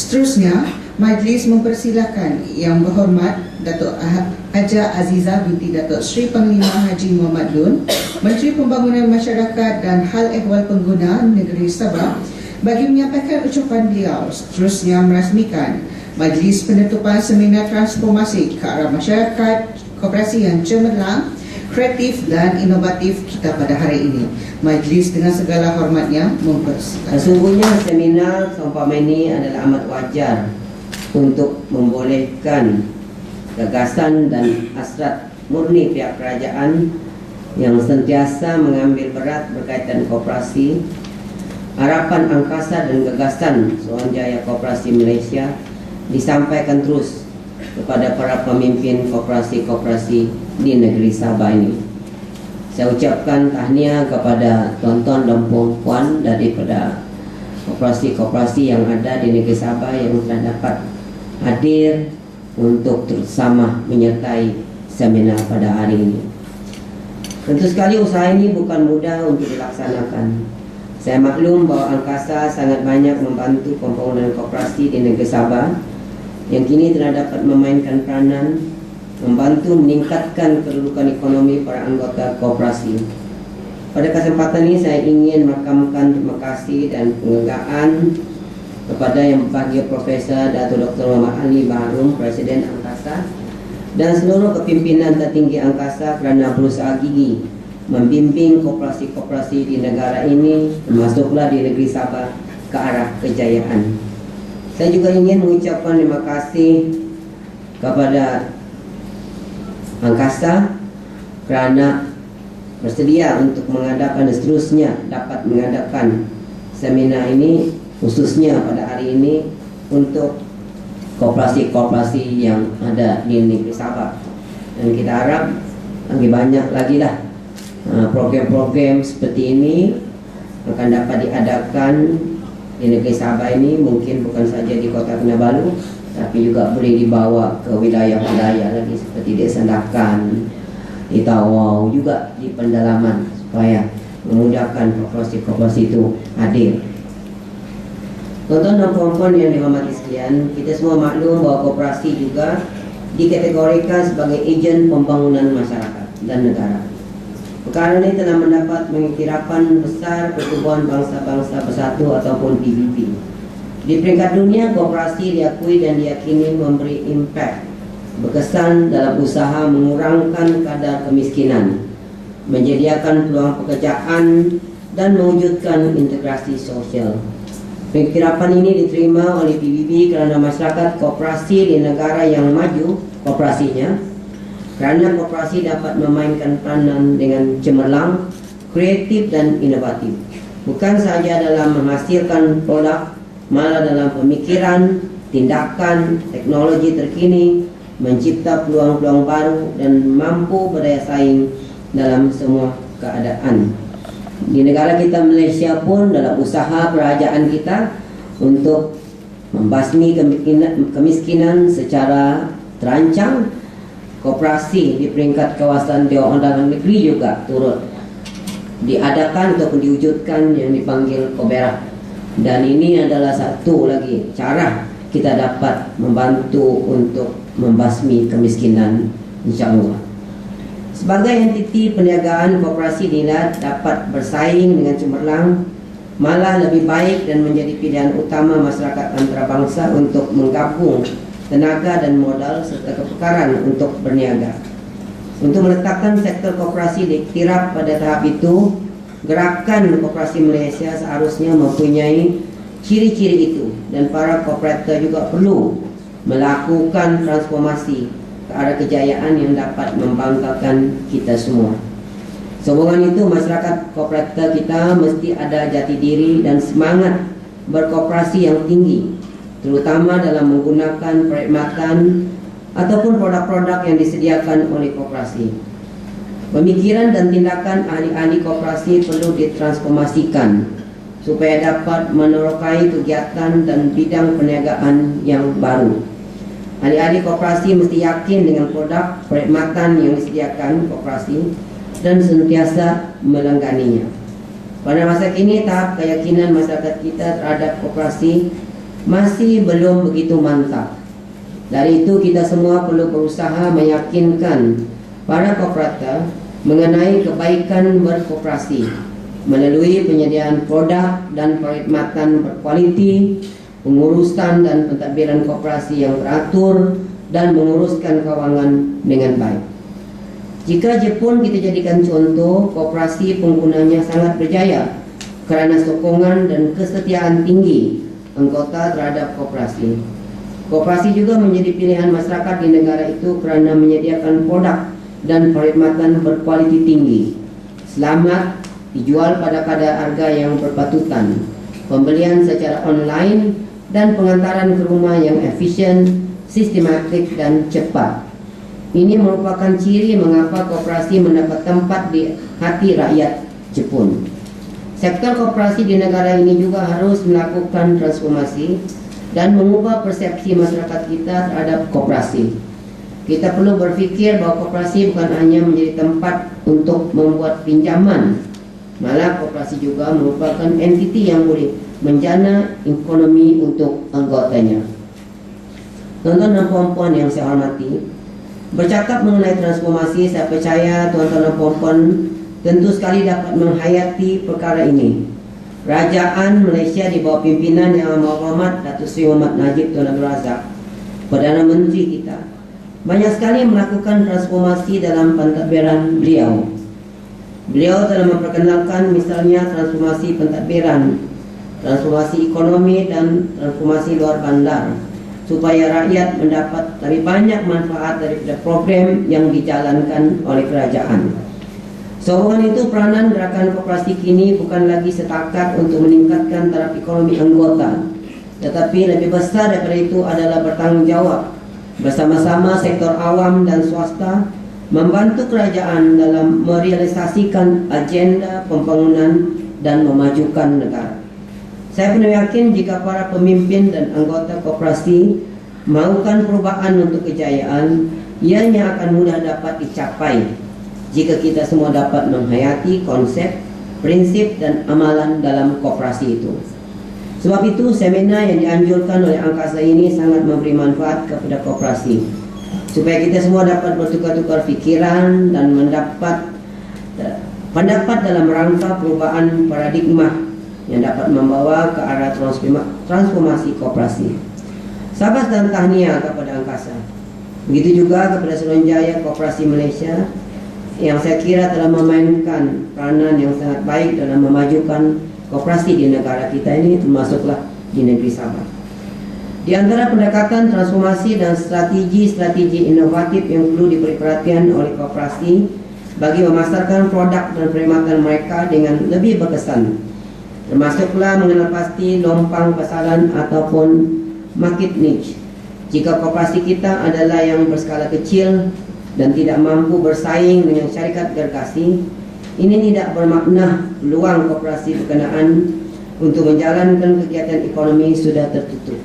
Seterusnya, Majlis mempersilakan Yang Berhormat Datuk Haja Azizah binti Datuk Seri Panglima Haji Muhammad Dun, Menteri Pembangunan Masyarakat dan Hal Ehwal Pengguna Negeri Sabah, bagi menyampaikan ucapan beliau. Seterusnya merasmikan Majlis penutupan Seminar Transformasi ke Arah Masyarakat Koperasi yang Cemerlang, Kreatif dan Inovatif kita pada hari ini. Majlis dengan segala hormatnya mempersilakan. Sesungguhnya seminar seumpama ini adalah amat wajar untuk membolehkan gagasan dan hasrat murni pihak kerajaan yang sentiasa mengambil berat berkaitan koperasi, harapan angkasa dan gagasan Suruhanjaya Koperasi Malaysia disampaikan terus kepada para pemimpin koperasi-koperasi di negeri Sabah ini. Saya ucapkan tahniah kepada tuan-tuan dan puan-puan daripada koperasi-koperasi yang ada di negeri Sabah yang telah dapat hadir untuk bersama menyertai seminar pada hari ini. Tentu sekali usaha ini bukan mudah untuk dilaksanakan. Saya maklum bahawa angkasa sangat banyak membantu pembangunan koperasi di negeri Sabah yang kini telah dapat memainkan peranan membantu meningkatkan kedudukan ekonomi para anggota koperasi. Pada kesempatan ini saya ingin merakamkan terima kasih dan penghargaan kepada Yang Berbahagia Profesor Datuk Dr. Muhammad Ali Baharom, Presiden Angkasa, dan seluruh kepimpinan tertinggi Angkasa kerana berusaha gigih membimbing koperasi-koperasi di negara ini, termasuklah di negeri Sabah, ke arah kejayaan. Saya juga ingin mengucapkan terima kasih kepada Angkasa kerana bersedia untuk mengadakan dan seterusnya dapat mengadakan seminar ini, khususnya pada hari ini untuk koperasi-koperasi yang ada di negeri Sabah. Dan kita harap lagi banyak lagi lah program-program seperti ini akan dapat diadakan di negeri Sabah ini, mungkin bukan saja di Kota Kinabalu, tapi juga boleh dibawa ke wilayah-wilayah lagi seperti di Sandakan, di Tawau, juga di pendalaman supaya memudahkan koperasi-koperasi itu hadir. Tuan-tuan dan puan-puan yang dihormati sekalian, kita semua maklum bahawa koperasi juga dikategorikan sebagai ejen pembangunan masyarakat dan negara. Perkara ini telah mendapat pengiktirafan besar Pertubuhan Bangsa-Bangsa Bersatu ataupun PBB. Di peringkat dunia, koperasi diakui dan diyakini memberi impak berkesan dalam usaha mengurangkan kadar kemiskinan, menyediakan peluang pekerjaan, dan mewujudkan integrasi sosial. Pengiktirafan ini diterima oleh PBB kerana masyarakat koperasi di negara yang maju koperasinya, kerana koperasi dapat memainkan peranan dengan cemerlang, kreatif dan inovatif, bukan sahaja dalam menghasilkan produk, malah dalam pemikiran, tindakan, teknologi terkini, mencipta peluang-peluang baru dan mampu berdaya saing dalam semua keadaan. Di negara kita Malaysia pun dalam usaha kerajaan kita untuk membasmi kemiskinan secara terancang, koperasi di peringkat kawasan Dewan Undangan Negeri juga turut diadakan ataupun diwujudkan yang dipanggil Koberah. Dan ini adalah satu lagi cara kita dapat membantu untuk membasmi kemiskinan, insya-Allah. Sebagai entiti perniagaan, koperasi dinilai dapat bersaing dengan cemerlang, malah lebih baik dan menjadi pilihan utama masyarakat antarabangsa untuk menggabung tenaga dan modal serta kepekaran untuk berniaga. Untuk meletakkan sektor koperasi diiktiraf pada tahap itu, gerakan koperasi Malaysia seharusnya mempunyai ciri-ciri itu, dan para kooperator juga perlu melakukan transformasi ke arah kejayaan yang dapat membanggakan kita semua. Sehubungan itu, masyarakat kooperator kita mesti ada jati diri dan semangat berkooperasi yang tinggi, terutama dalam menggunakan perkhidmatan ataupun produk-produk yang disediakan oleh koperasi. Pemikiran dan tindakan ahli-ahli koperasi perlu ditransformasikan supaya dapat menerokai kegiatan dan bidang perniagaan yang baru. Ahli-ahli koperasi mesti yakin dengan produk perkhidmatan yang disediakan koperasi dan sentiasa melangganinya. Pada masa kini, tahap keyakinan masyarakat kita terhadap koperasi masih belum begitu mantap. Dari itu kita semua perlu berusaha meyakinkan para kooperator mengenai kebaikan berkoperasi melalui penyediaan produk dan perkhidmatan berkualiti, pengurusan dan pentadbiran koperasi yang teratur, dan menguruskan keuangan dengan baik. Jika Jepun kita jadikan contoh, koperasi penggunanya sangat berjaya kerana sokongan dan kesetiaan tinggi anggota terhadap koperasi. Koperasi juga menjadi pilihan masyarakat di negara itu kerana menyediakan produk dan perkhidmatan berkualiti tinggi, selamat, dijual pada kadar harga yang berpatutan, pembelian secara online, dan pengantaran ke rumah yang efisien, sistematik, dan cepat. Ini merupakan ciri mengapa koperasi mendapat tempat di hati rakyat Jepun. Sektor koperasi di negara ini juga harus melakukan transformasi dan mengubah persepsi masyarakat kita terhadap koperasi. Kita perlu berfikir bahawa koperasi bukan hanya menjadi tempat untuk membuat pinjaman, malah koperasi juga merupakan entiti yang boleh menjana ekonomi untuk anggotanya. Tuan-tuan dan puan-puan yang saya hormati, bercakap mengenai transformasi, saya percaya tuan-tuan dan puan-puan tentu sekali dapat menghayati perkara ini. Kerajaan Malaysia di bawah pimpinan Yang Amat Berhormat Datuk Seri Muhammad Najib Tun Abdul Razak, Perdana Menteri kita, banyak sekali melakukan transformasi dalam pentadbiran beliau. Beliau telah memperkenalkan misalnya transformasi pentadbiran, transformasi ekonomi, dan transformasi luar bandar, supaya rakyat mendapat lebih banyak manfaat daripada program yang dijalankan oleh kerajaan. Sehubungan itu, peranan gerakan koperasi kini bukan lagi setakat untuk meningkatkan taraf ekonomi anggota, tetapi lebih besar daripada itu adalah bertanggungjawab bersama-sama sektor awam dan swasta membantu kerajaan dalam merealisasikan agenda pembangunan dan memajukan negara. Saya penuh yakin jika para pemimpin dan anggota koperasi melakukan perubahan untuk kejayaan, ianya akan mudah dapat dicapai jika kita semua dapat menghayati konsep, prinsip, dan amalan dalam koperasi itu. Sebab itu, seminar yang dianjurkan oleh Angkasa ini sangat memberi manfaat kepada koperasi, supaya kita semua dapat bertukar-tukar fikiran dan mendapat pendapat dalam rangka perubahan paradigma yang dapat membawa ke arah transformasi koperasi. Sabas dan tahniah kepada Angkasa. Begitu juga kepada Suruhanjaya Koperasi Malaysia yang saya kira telah memainkan peranan yang sangat baik dalam memajukan koperasi di negara kita ini, termasuklah di negeri Sabah. Di antara pendekatan transformasi dan strategi-strategi inovatif yang perlu diberi perhatian oleh koperasi bagi memasarkan produk dan perkhidmatan mereka dengan lebih berkesan, termasuklah mengenal pasti lompang pasaran ataupun market niche. Jika koperasi kita adalah yang berskala kecil dan tidak mampu bersaing dengan syarikat gergasi, ini tidak bermakna peluang koperasi berkenaan untuk menjalankan kegiatan ekonomi sudah tertutup.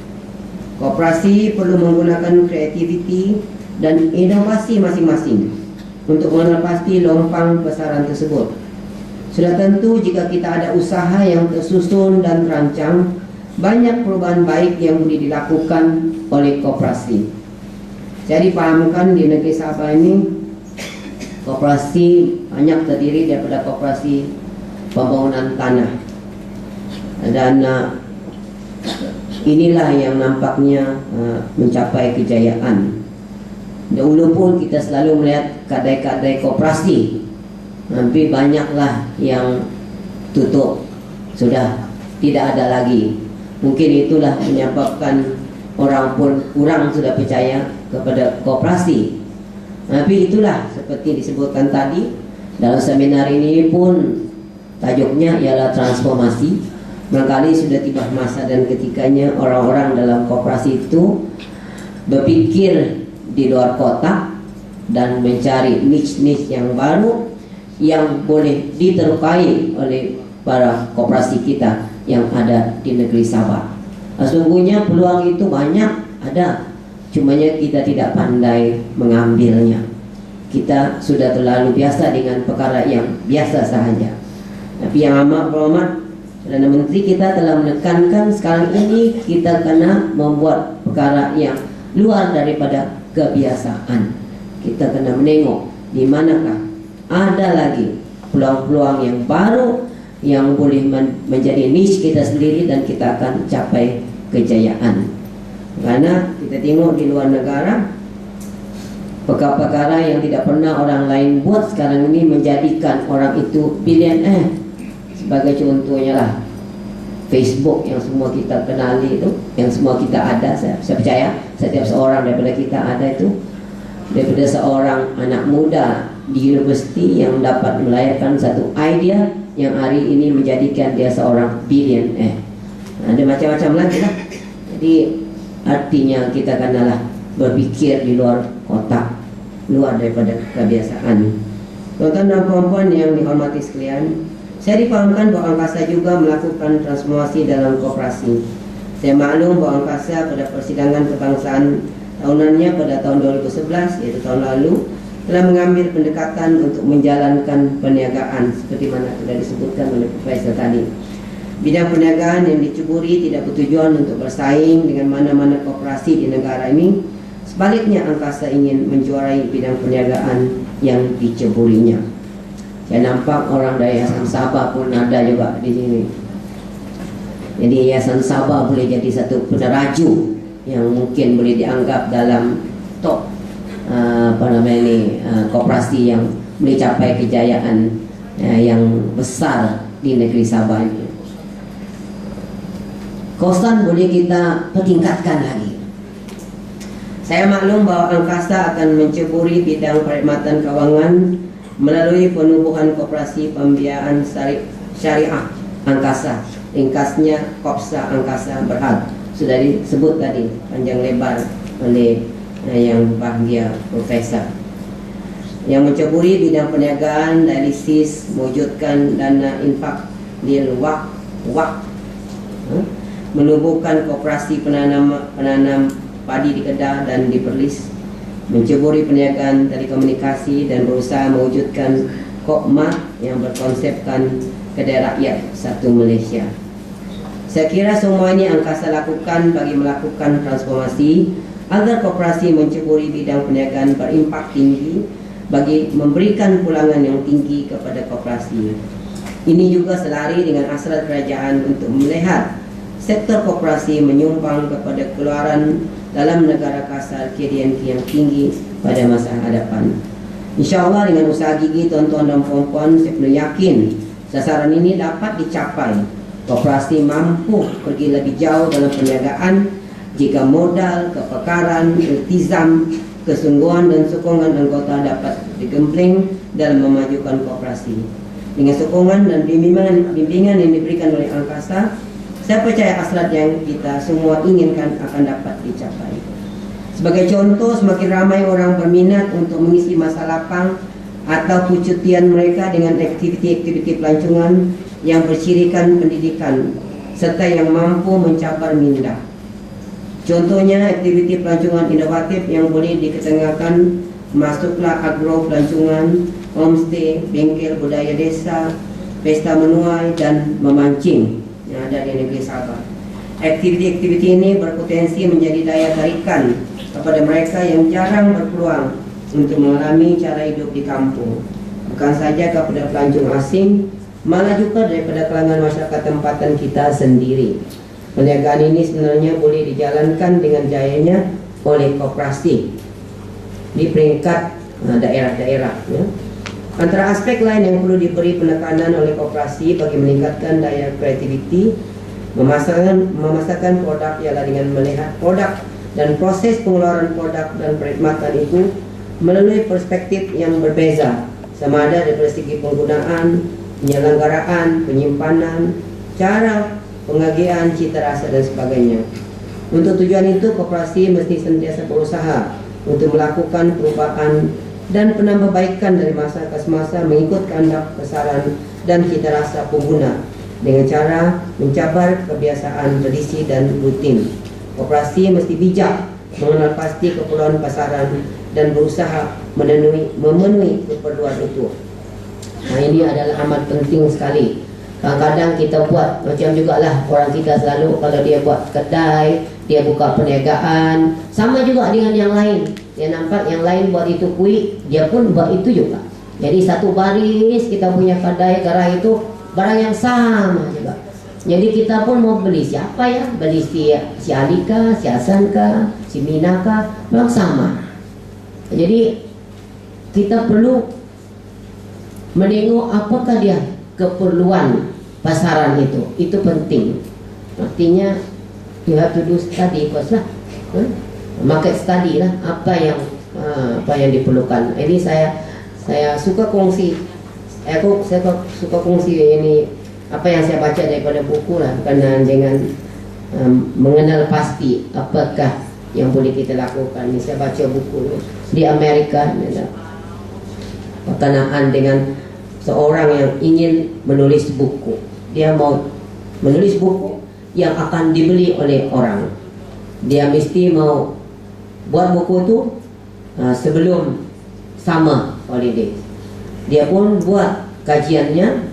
Koperasi perlu menggunakan kreativiti dan inovasi masing-masing untuk mengenal pasti lompang pasaran tersebut. Sudah tentu jika kita ada usaha yang tersusun dan terancang, banyak perubahan baik yang boleh dilakukan oleh koperasi. Saya dipahamkan di negeri Sabah ini, koperasi banyak terdiri daripada koperasi pembangunan tanah. Dan inilah yang nampaknya mencapai kejayaan. Dahulu pun kita selalu melihat kedai-kedai koperasi, tapi banyaklah yang tutup, sudah tidak ada lagi. Mungkin itulah menyebabkan orang pun kurang sudah percaya kepada koperasi. Tapi itulah seperti disebutkan tadi dalam seminar ini pun tajuknya ialah transformasi. Barangkali sudah tiba masa dan ketikanya orang-orang dalam koperasi itu berpikir di luar kotak dan mencari niche-niche yang baru yang boleh diterupai oleh para koperasi kita yang ada di negeri Sabah. Sesungguhnya peluang itu banyak ada, cumanya kita tidak pandai mengambilnya. Kita sudah terlalu biasa dengan perkara yang biasa sahaja. Tapi Yang Amat Berhormat Perdana Menteri kita telah menekankan sekarang ini kita kena membuat perkara yang luar daripada kebiasaan. Kita kena menengok di manakah ada lagi peluang-peluang yang baru yang boleh menjadi niche kita sendiri dan kita akan capai kejayaan. Karena kita tengok di luar negara, perkara-perkara yang tidak pernah orang lain buat sekarang ini menjadikan orang itu billionaire. Sebagai contohnya lah Facebook yang semua kita kenali itu, yang semua kita ada. Saya percaya setiap seorang daripada kita ada itu, daripada seorang anak muda di universiti yang dapat melahirkan satu idea yang hari ini menjadikan dia seorang billionaire. Ada macam-macam lagi lah. Jadi artinya kita kenalah berpikir di luar kotak, luar daripada kebiasaan. Tuan-tuan dan puan-puan yang dihormati sekalian, saya difahamkan bahawa Angkasa juga melakukan transformasi dalam koperasi. Saya maklum bahawa Angkasa pada persidangan kebangsaan tahunannya pada tahun 2011, iaitu tahun lalu, telah mengambil pendekatan untuk menjalankan perniagaan seperti mana sudah disebutkan oleh Profesor tadi. Bidang perniagaan yang dicuburi tidak bertujuan untuk bersaing dengan mana-mana koperasi di negara ini. Sebaliknya, Angkasa ingin menjuarai bidang perniagaan yang diceburinya. Saya nampak orang dari Yayasan Sabah pun ada juga di sini. Jadi Yayasan Sabah boleh jadi satu peneraju yang mungkin boleh dianggap dalam top koperasi yang boleh capai kejayaan yang besar di negeri Sabah ini. Kosan boleh kita pertingkatkan lagi. Saya maklum bahawa Angkasa akan menceburi bidang perkhidmatan kewangan melalui penubuhan koperasi pembiayaan syariah Angkasa, ringkasnya Kopsa Angkasa Berhad. Sudah disebut tadi panjang lebar oleh yang bahagia Profesor. Yang menceburi bidang perniagaan, dialisis, mewujudkan dana infak lil waqf, menubuhkan koperasi penanam padi di Kedah dan di Perlis, menceburi perniagaan telekomunikasi dan berusaha mewujudkan Kopmart yang berkonsepkan kedai rakyat satu Malaysia. Saya kira semua ini Angkasa lakukan bagi melakukan transformasi agar koperasi menceburi bidang perniagaan berimpak tinggi bagi memberikan pulangan yang tinggi kepada koperasi. Ini juga selari dengan hasrat kerajaan untuk melihat sektor koperasi menyumbang kepada keluaran dalam negara kasar KDNP yang tinggi pada masa hadapan. InsyaAllah dengan usaha gigi tuan-tuan dan puan-puan, saya penuh yakin sasaran ini dapat dicapai. Koperasi mampu pergi lebih jauh dalam perniagaan jika modal, kepekaran, iltizam, kesungguhan dan sokongan anggota dapat digempling dalam memajukan koperasi. Dengan sokongan dan bimbingan yang diberikan oleh Angkasa, saya percaya hasrat yang kita semua inginkan akan dapat dicapai. Sebagai contoh, semakin ramai orang berminat untuk mengisi masa lapang atau percutian mereka dengan aktiviti-aktiviti pelancongan yang bersirikan pendidikan serta yang mampu mencabar minda. Contohnya, aktiviti pelancongan inovatif yang boleh diketengahkan masuklah agro pelancongan, homestay, bengkel budaya desa, pesta menuai dan memancing yang ada di negeri Sabah. Aktiviti-aktiviti ini berpotensi menjadi daya tarikan kepada mereka yang jarang berpeluang untuk mengalami cara hidup di kampung. Bukan saja kepada pelancong asing, malah juga daripada kalangan masyarakat tempatan kita sendiri. Perniagaan ini sebenarnya boleh dijalankan dengan jayanya oleh koperasi di peringkat daerah-daerah. Ya. Antara aspek lain yang perlu diberi penekanan oleh koperasi bagi meningkatkan daya kreativiti, memasarkan produk ialah dengan melihat produk dan proses pengeluaran produk dan perkhidmatan itu melalui perspektif yang berbeza, sama ada dari segi penggunaan, penyelenggaraan, penyimpanan, cara pengagihan, cita rasa dan sebagainya. Untuk tujuan itu, koperasi mesti sentiasa berusaha untuk melakukan perubahan dan penambahbaikan dari masa ke masa mengikut kehendak kesaran dan cita rasa pengguna dengan cara mencabar kebiasaan tradisi dan rutin. Koperasi mesti bijak mengenal pasti keperluan pasaran dan berusaha memenuhi keperluan itu. Nah, ini adalah amat penting sekali Kadang-kadang kita buat macam jugalah orang kita selalu kalau dia buat kedai, dia buka perniagaan, sama juga dengan yang lain. Dia nampak yang lain buat itu kuih, dia pun buat itu juga. Jadi satu baris kita punya kedai gerai itu barang yang sama juga. Jadi kita pun mau beli siapa ya? Beli si Alika, si Hasanka, si Minaka, memang sama. Jadi kita perlu menengok apakah dia keperluan pasaran itu penting. Artinya you have to do study first lah, market study lah, apa yang diperlukan. Ini saya suka kongsi, saya suka kongsi ini apa yang saya baca daripada buku lah, berkenaan dengan mengenal pasti apakah yang boleh kita lakukan. Ini saya baca buku di Amerika, berkenaan dengan seorang yang ingin menulis buku. Dia mau menulis buku yang akan dibeli oleh orang. Dia mesti mau buat buku itu sebelum summer holiday. Dia pun buat kajiannya,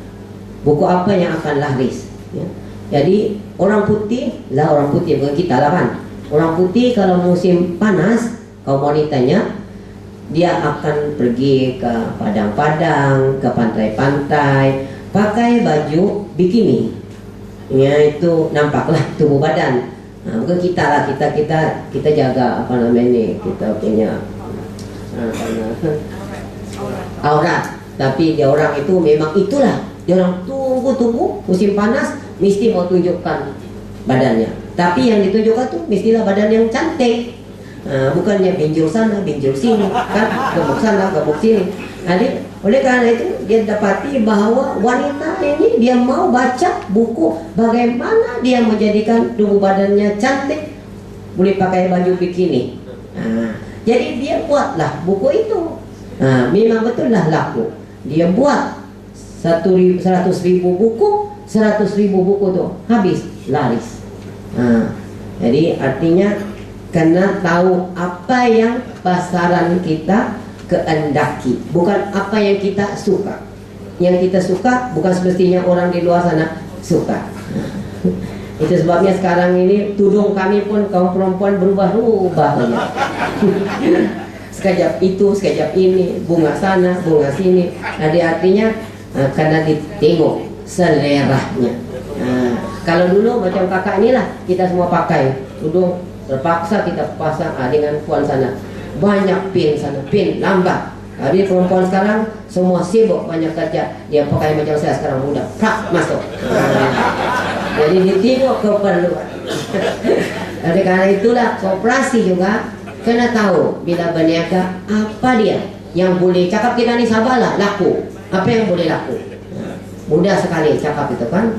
buku apa yang akan laris ya. Jadi orang putih bukan kita lah kan. Orang putih kalau musim panas, kaum wanitanya dia akan pergi ke padang-padang, ke pantai-pantai, pakai baju bikini. Ya itu nampaklah tubuh badan. Bukan kita lah, kita jaga apa namanya ini, kita punya aurat. Tapi dia orang itu memang itulah. Dia orang tunggu musim panas mesti mau tunjukkan badannya. Tapi yang ditunjukkan tuh mestilah badan yang cantik. Bukannya binjul sana, binjul sini, kan gemuk sana, gemuk sini. Jadi oleh karena itu dia dapati bahwa wanita ini dia mau baca buku bagaimana dia menjadikan tubuh badannya cantik, boleh pakai baju bikini. Jadi dia buatlah buku itu. Memang betul lah laku. Dia buat 100.000 buku, 100.000 buku tuh habis laris. Jadi artinya karena tahu apa yang pasaran kita kehendaki, bukan apa yang kita suka. Yang kita suka bukan semestinya orang di luar sana suka. Itu sebabnya sekarang ini tudung kami pun kaum perempuan berubah-ubah banyak. Sekejap itu, sekejap ini, bunga sana, bunga sini. Jadi artinya karena ditengok seleranya. Kalau dulu macam kakak inilah kita semua pakai tudung, terpaksa kita pasang dengan puan sana, banyak pin sana, pin lambat. Jadi perempuan sekarang semua sibuk banyak kerja, dia pakai macam saya sekarang mudah, prak masuk. Jadi ditengok keperluan. Jadi karena itulah koperasi juga kena tahu bila berniaga apa dia yang boleh cakap kita ni sabarlah laku, apa yang boleh laku. Mudah sekali cakap itu kan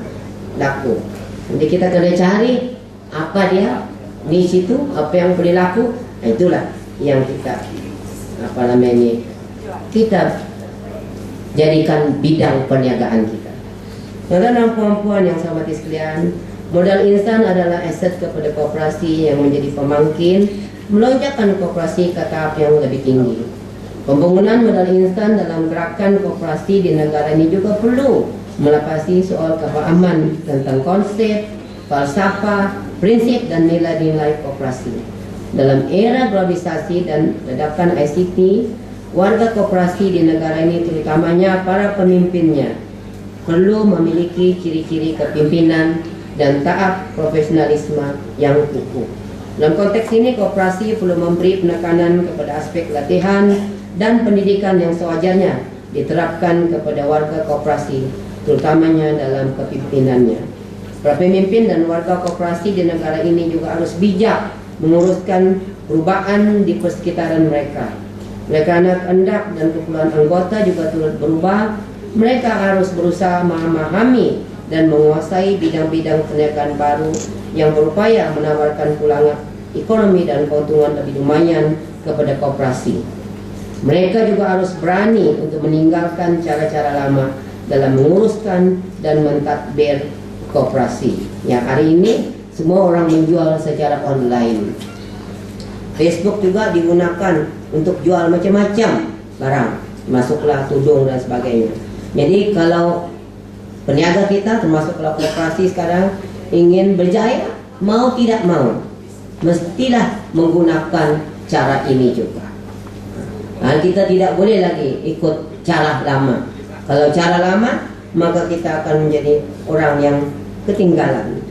laku. Jadi kita kena cari apa dia di situ, apa yang boleh laku. Itulah yang kita apa namanya kita jadikan bidang perniagaan kita. Saudara dan perempuan yang saya hormati sekalian, modal instan adalah aset kepada koperasi yang menjadi pemangkin melonjakkan koperasi ke tahap yang lebih tinggi. Pembangunan modal instan dalam gerakan koperasi di negara ini juga perlu melapasi soal kefahaman tentang konsep, falsafah, prinsip dan nilai-nilai koperasi. Dalam era globalisasi dan ledakan ICT, warga koperasi di negara ini terutamanya para pemimpinnya perlu memiliki ciri-ciri kepimpinan dan tahap profesionalisme yang kukuh. Dalam konteks ini, koperasi perlu memberi penekanan kepada aspek latihan dan pendidikan yang sewajarnya diterapkan kepada warga koperasi, terutamanya dalam kepimpinannya. Para pemimpin dan warga koperasi di negara ini juga harus bijak menguruskan perubahan di persekitaran mereka. Oleh karena kehendak dan keperluan anggota juga turut berubah, mereka harus berusaha memahami dan menguasai bidang-bidang perniagaan baru yang berupaya menawarkan pulangan ekonomi dan keuntungan lebih lumayan kepada koperasi. Mereka juga harus berani untuk meninggalkan cara-cara lama dalam menguruskan dan mentadbir koperasi. Yang hari ini semua orang menjual secara online. Facebook juga digunakan untuk jual macam-macam barang, masuklah tudung dan sebagainya. Jadi kalau peniaga kita termasuk kalau koperasi sekarang ingin berjaya, mau tidak mau mestilah menggunakan cara ini juga. Kita tidak boleh lagi ikut cara lama. Kalau cara lama, maka kita akan menjadi orang yang ketinggalan.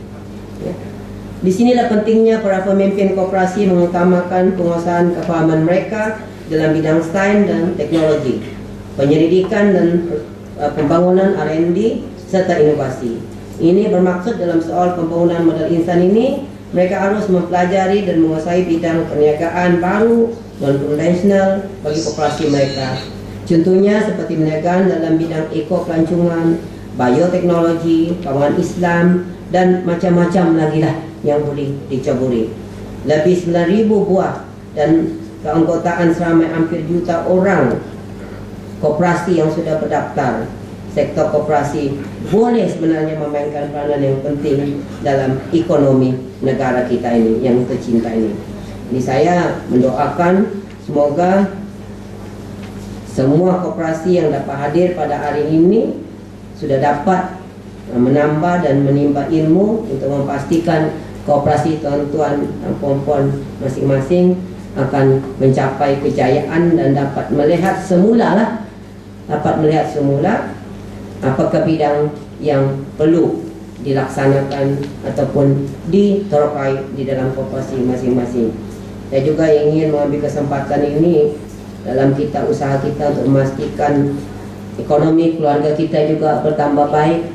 Disinilah pentingnya para pemimpin koperasi mengutamakan penguasaan kefahaman mereka dalam bidang sains dan teknologi, penyelidikan dan pembangunan R&D serta inovasi. Ini bermaksud dalam soal pembangunan modal insan ini, mereka harus mempelajari dan menguasai bidang perniagaan baru non-konvensional bagi koperasi mereka. Contohnya seperti perniagaan dalam bidang eko-pelancongan, bioteknologi, keuangan Islam, dan macam-macam lagi lah yang boleh dicaburi. Lebih 9.000 buah dan keanggotaan seramai hampir juta orang koperasi yang sudah berdaftar. Sektor koperasi boleh sebenarnya memainkan peranan yang penting dalam ekonomi negara kita ini yang tercinta ini. Jadi saya mendoakan semoga semua koperasi yang dapat hadir pada hari ini sudah dapat menambah dan menimba ilmu untuk memastikan koperasi tuan-tuan dan puan-puan masing-masing akan mencapai kejayaan dan dapat melihat semula apakah bidang yang perlu dilaksanakan ataupun diterokai di dalam koperasi masing-masing. Saya juga ingin mengambil kesempatan ini dalam kita usaha kita untuk memastikan ekonomi keluarga kita juga bertambah baik.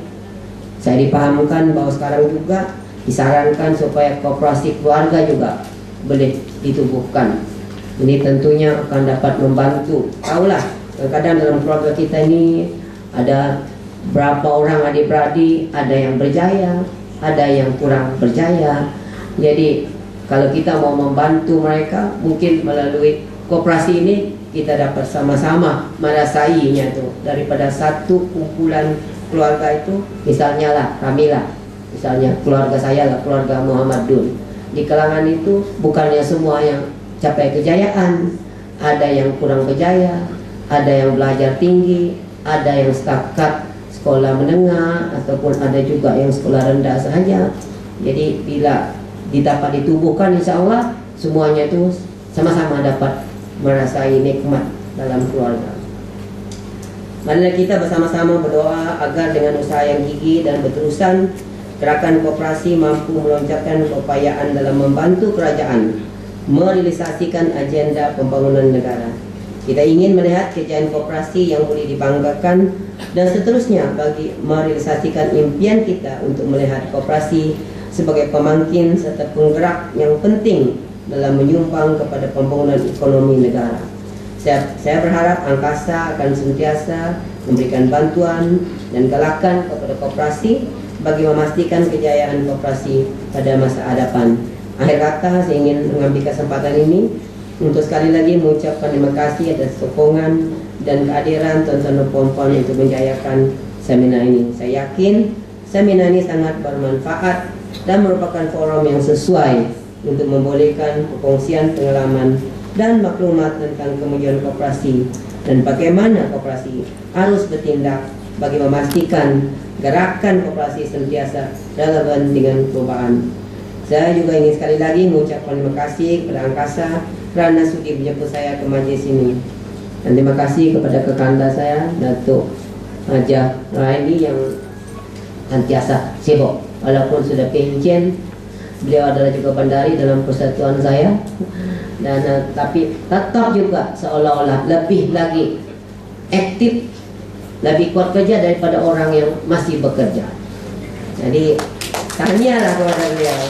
Saya dipahamkan bahwa sekarang juga disarankan supaya koperasi keluarga juga boleh ditubuhkan. Ini tentunya akan dapat membantu. Tahulah, kadang-kadang dalam keluarga kita ini ada berapa orang adik-beradik, ada yang berjaya, ada yang kurang berjaya. Jadi kalau kita mau membantu mereka, mungkin melalui koperasi ini kita dapat sama-sama merasainya tuh. Daripada satu kumpulan keluarga itu, misalnya lah kamilah, misalnya keluarga saya lah, keluarga Muhammad Dun. Di kalangan itu bukannya semua yang capai kejayaan, ada yang kurang berjaya, ada yang belajar tinggi, ada yang setakat sekolah menengah, ataupun ada juga yang sekolah rendah sahaja. Jadi bila dapat ditubuhkan, insya Allah semuanya itu sama-sama dapat merasai nikmat dalam keluarga. Marilah kita bersama-sama berdoa agar dengan usaha yang gigih dan berterusan, gerakan koperasi mampu melonjakkan keupayaan dalam membantu kerajaan merealisasikan agenda pembangunan negara. Kita ingin melihat kejayaan koperasi yang boleh dibanggakan dan seterusnya bagi merealisasikan impian kita untuk melihat koperasi sebagai pemangkin serta penggerak yang penting dalam menyumbang kepada pembangunan ekonomi negara. Saya berharap Angkasa akan sentiasa memberikan bantuan dan galakan kepada koperasi bagi memastikan kejayaan koperasi pada masa hadapan. Akhir kata, saya ingin mengambil kesempatan ini untuk sekali lagi mengucapkan terima kasih atas sokongan dan kehadiran tuan-tuan dan puan-puan untuk menjayakan seminar ini. Saya yakin seminar ini sangat bermanfaat dan merupakan forum yang sesuai untuk membolehkan perkongsian pengalaman dan maklumat tentang kemajuan koperasi dan bagaimana koperasi harus bertindak bagi memastikan gerakan koperasi sentiasa relevan dengan perubahan. Saya juga ingin sekali lagi mengucapkan terima kasih kepada Angkasa kerana sudi menjemput saya ke majlis ini. Dan terima kasih kepada kekanda saya, Datuk Hajah Raini yang sentiasa sibuk. Walaupun sudah pensiun, beliau adalah juga bandari dalam persatuan saya. Dan tapi tetap juga seolah-olah lebih lagi aktif, lebih kuat kerja daripada orang yang masih bekerja. Jadi tahniahlah kepada beliau.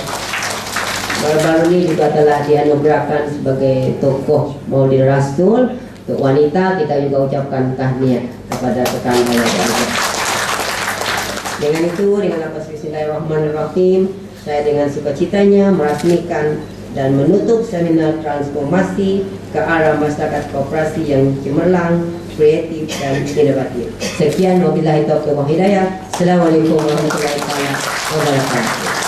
Baru-baru ini juga telah dianugerahkan sebagai tokoh Maulid Rasul. Untuk wanita kita juga ucapkan tahniah kepada rekan saya. Dengan itu, dengan lafaz Bismillahirrahmanirrahim, saya dengan sukacitanya merasmikan dan menutup seminar transformasi ke arah masyarakat koperasi yang cemerlang, kreatif dan inovatif. Sekian, wabillahi taufiq wal hidayah. Assalamualaikum warahmatullahi wabarakatuh.